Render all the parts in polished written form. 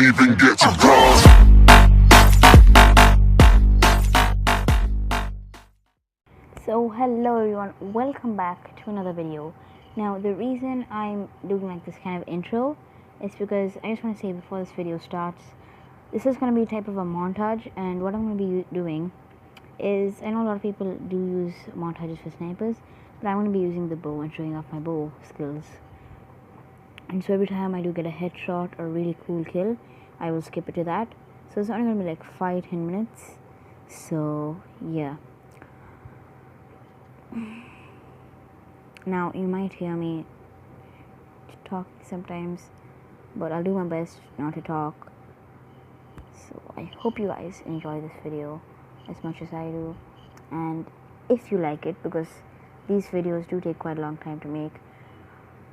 even get to cross. So hello everyone, welcome back to another video. Now the reason I'm doing like this kind of intro is because I just want to say before this video starts, this is going to be a type of a montage, and what I'm going to be doing is, I know a lot of people do use montages for snipers, but I'm going to be using the bow and showing off my bow skills. And so every time I do get a headshot or a really cool kill, I will skip it to that. So it's only going to be like 5-10 minutes. So yeah. Now you might hear me talk sometimes, but I'll do my best not to talk. So I hope you guys enjoy this video as much as I do, and if you like it, because these videos do take quite a long time to make,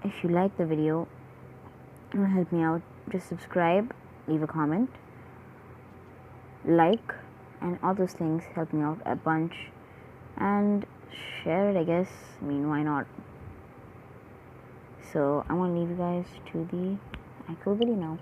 if you like the video, it will help me out. Just subscribe, leave a comment, like, and all those things help me out a bunch, and share it, I guess. I mean, why not? So I want to leave you guys to the actual video now.